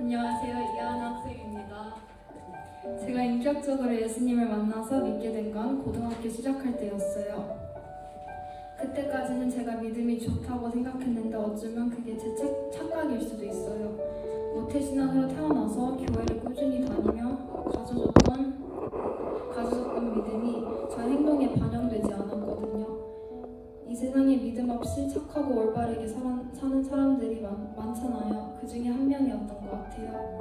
안녕하세요. 이하나 학생입니다. 제가 인격적으로 예수님을 만나서 믿게 된 건 고등학교 시작할 때였어요. 그때까지는 제가 믿음이 좋다고 생각했는데 어쩌면 그게 제 착각일 수도 있어요. 모태신앙으로 태어나서 교회를 꾸준히 다니며 가져졌던 믿음이 저의 행동에 반영되지 않았거든요. 이 세상에 믿음 없이 착하고 올바르게 사는 사람들이 많잖아요. 그 중에 한 명이었던 것 같아요.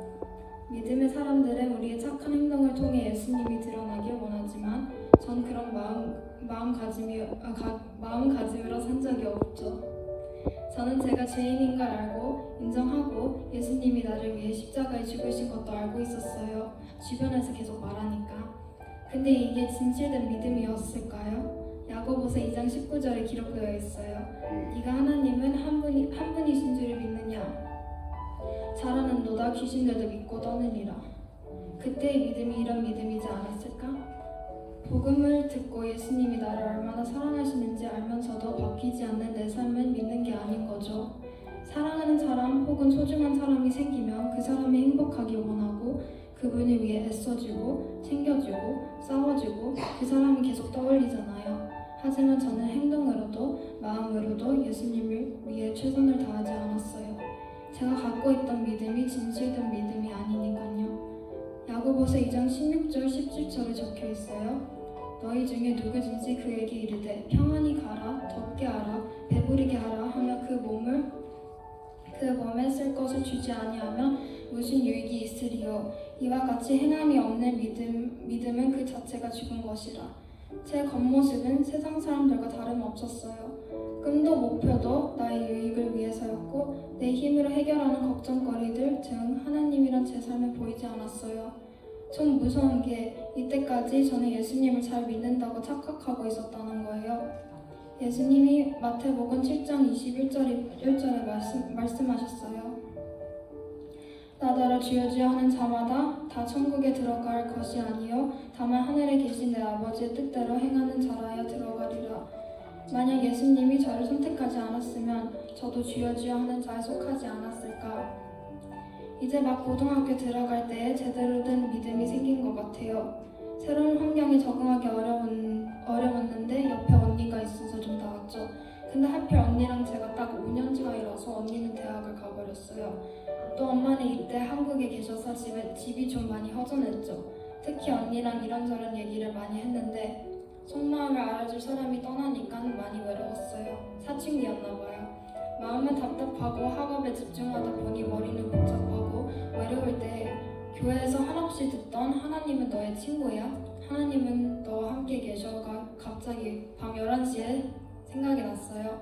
믿음의 사람들은 우리의 착한 행동을 통해 예수님이 드러나길 원하지만 전 그런 마음가짐으로 산 적이 없죠. 저는 제가 죄인인 걸 알고 인정하고 예수님이 나를 위해 십자가에 죽으신 것도 알고 있었어요. 주변에서 계속 말하니까. 근데 이게 진실된 믿음이었을까요? 야고보서 2장 19절에 기록되어 있어요. 네가 하나님은 한 분이신 줄을 믿느냐? 잘하는도다 귀신들도 믿고 떠느니라. 그때의 믿음이 이런 믿음이지 않았을까? 복음을 듣고 예수님이 나를 얼마나 사랑하시는지 알면서도 바뀌지 않는 내 삶은 믿는 게 아닌 거죠. 사랑하는 사람 혹은 소중한 사람이 생기면 그 사람이 행복하길 원하고 그분을 위해 애써주고 챙겨주고 싸워주고 그 사람이 계속 떠올리잖아요. 하지만 저는 행동으로도 마음으로도 예수님을 위해 최선을 다하지 않았어요. 제가 갖고 있던 믿음이 진실된 믿음이 아니니까요. 야고보서 2장 16절 17절에 적혀 있어요. 너희 중에 누구든지 그에게 이르되 평안히 가라, 덥게 하라, 배부르게 하라 하며 그 몸에 쓸 것을 주지 아니하면 무슨 유익이 있으리요. 이와 같이 행함이 없는 믿음은 그 자체가 죽은 것이라. 제 겉모습은 세상 사람들과 다름없었어요. 꿈도 목표도 나의 유익을 위해서였고 내 힘으로 해결하는 걱정거리들 등 하나님이란 제 삶에 보이지 않았어요. 좀 무서운 게 이때까지 저는 예수님을 잘 믿는다고 착각하고 있었다는 거예요. 예수님이 마태복음 7장 21절에 말씀하셨어요. 나더러 주여 주여 하는 자마다 다 천국에 들어갈 것이 아니요 다만 하늘에 계신 내 아버지의 뜻대로 행하는 자라야 들어가리라. 만약 예수님이 저를 선택하지 않았으면 저도 주여 주여 하는 자에 속하지 않았을까? 이제 막 고등학교 들어갈 때에 제대로 된 믿음이 생긴 것 같아요. 새로운 환경에 적응하기 어려웠는데 옆에 언니가 있어서 좀 나았죠. 근데 하필 언니랑 제가 딱 5년 차이라서 언니는 대학을 가버렸어요. 또 엄마는 이때 한국에 계셔서 집이 좀 많이 허전했죠. 특히 언니랑 이런저런 얘기를 많이 했는데 속마음을 알아줄 사람이 떠나니까 많이 외로웠어요. 사춘기였나봐요. 마음은 답답하고 학업에 집중하다 보니 머리는 복잡하고 외로울 때 교회에서 한없이 듣던 하나님은 너의 친구야? 하나님은 너와 함께 계셔가 갑자기 밤 11시에 생각이 났어요.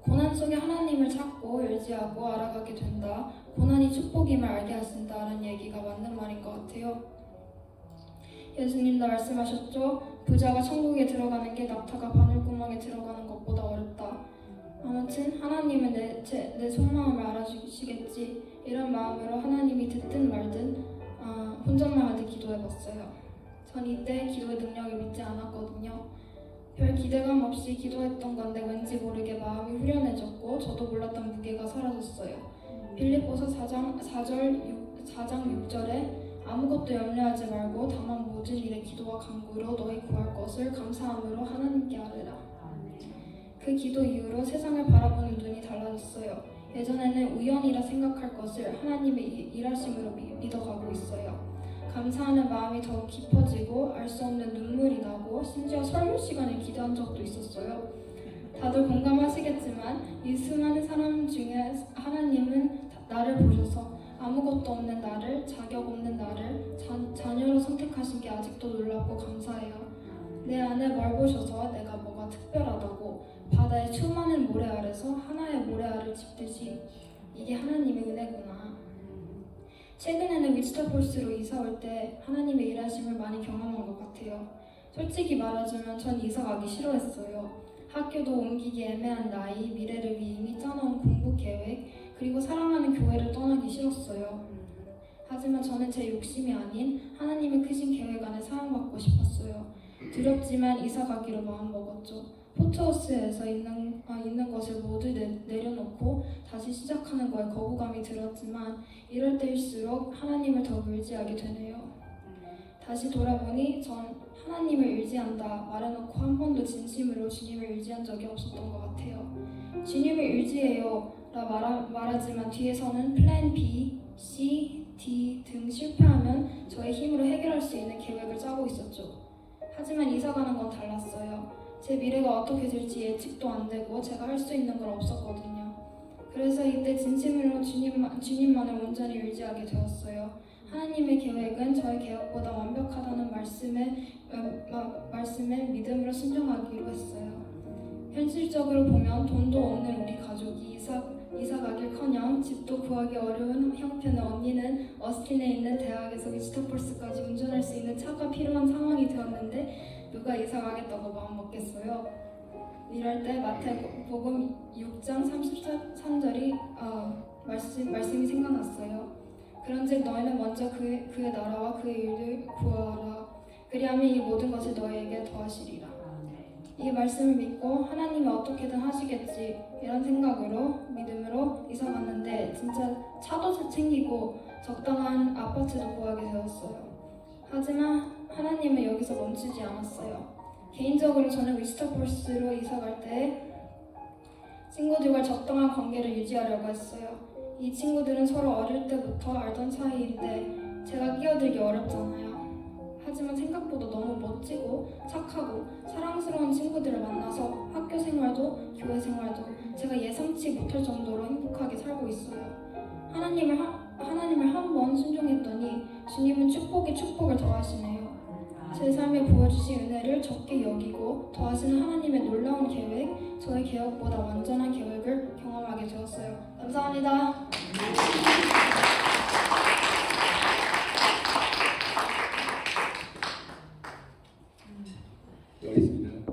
고난 속에 하나님을 찾고 의지하고 알아가게 된다. 고난이 축복임을 알게 하신다는 얘기가 맞는 말인 것 같아요. 예수님도 말씀하셨죠. 부자가 천국에 들어가는 게 낙타가 바늘구멍에 들어가는 것보다 어렵다. 아무튼 하나님은 내 속마음을 알아주시겠지. 이런 마음으로 하나님이 듣든 말든 혼잣말하듯 기도해봤어요. 전 이때 기도의 능력을 믿지 않았거든요. 별 기대감 없이 기도했던 건데 왠지 모르게 마음이 후련해졌고 저도 몰랐던 무게가 사라졌어요. 빌립보서 4장 6절에 아무것도 염려하지 말고 다만 모든 일에 기도와 간구로 너희 구할 것을 감사함으로 하나님께 아뢰라. 그 기도 이후로 세상을 바라보는 눈이 달라졌어요. 예전에는 우연이라 생각할 것을 하나님의 일하심으로 믿어가고 있어요. 감사하는 마음이 더욱 깊어지고 알 수 없는 눈물이 나고 심지어 설교 시간을 기도한 적도 있었어요. 다들 공감하시겠지만 이 수많은 사람 중에 하나님은 나를 보셔서 아무것도 없는 나를, 자격 없는 나를 자녀로 선택하신 게 아직도 놀랍고 감사해요. 내 안에 뭘 보셔서 내가 뭐가 특별하다고 바다의 수많은 모래 아래서 하나의 모래알을 짚듯이 이게 하나님의 은혜구나. 최근에는 위치터폴스로 이사 올 때 하나님의 일하심을 많이 경험한 것 같아요. 솔직히 말하자면 전 이사 가기 싫어했어요. 학교도 옮기기 애매한 나이, 미래를 이미 짜놓은 공부 계획, 그리고 사랑하는 교회를 떠나기 싫었어요. 하지만 저는 제 욕심이 아닌 하나님의 크신 계획 안에 사용받고 싶었어요. 두렵지만 이사 가기로 마음먹었죠. 포트하우스에서 있는 것을 모두 내려놓고 다시 시작하는 거에 거부감이 들었지만 이럴 때일수록 하나님을 더 의지하게 되네요. 다시 돌아보니 전 하나님을 의지한다 말해놓고 한 번도 진심으로 주님을 의지한 적이 없었던 것 같아요. 주님을 의지해요 라 말하지만 뒤에서는 플랜 B, C, D 등 실패하면 저의 힘으로 해결할 수 있는 계획을 짜고 있었죠. 하지만 이사가는 건 달랐어요. 제 미래가 어떻게 될지 예측도 안 되고 제가 할 수 있는 건 없었거든요. 그래서 이때 진심으로 주님만을 온전히 의지하게 되었어요. 하나님의 계획은 저의 계획보다 완벽하다는 말씀에 믿음으로 순종하기로 했어요. 현실적으로 보면 돈도 없는 우리 가족이 이사 가길커녕 집도 구하기 어려운 형편의 언니는 어스틴에 있는 대학에서 위스터폴스까지 운전할 수 있는 차가 필요한 상황이 되었는데 누가 이사 가겠다고 마음 먹겠어요? 이럴 때 마태복음 6장 33절이 말씀이 생각났어요. 그런즉 너희는 먼저 그의 나라와 그의 일을 구하라. 그리하면 이 모든 것을 너희에게 더하시리라. 이 말씀을 믿고 하나님이 어떻게든 하시겠지 이런 생각으로 믿음으로 이사 갔는데 진짜 차도 챙기고 적당한 아파트도 구하게 되었어요. 하지만 하나님은 여기서 멈추지 않았어요. 개인적으로 저는 위스터폴스로 이사 갈 때 친구들과 적당한 관계를 유지하려고 했어요. 이 친구들은 서로 어릴 때부터 알던 사이인데 제가 끼어들기 어렵잖아요. 하지만 생각보다 너무 멋지고 착하고 사랑스러운 친구들을 만나서 학교 생활도 교회 생활도 제가 예상치 못할 정도로 행복하게 살고 있어요. 하나님을 한 번 순종했더니 주님은 축복을 더하시네요. 제 삶에 부어주신 은혜를 적게 여기고 더하시는 하나님의 놀라운 계획, 저의 계획보다 완전한 계획을 경험하게 되었어요. 감사합니다. 여기 있습니다.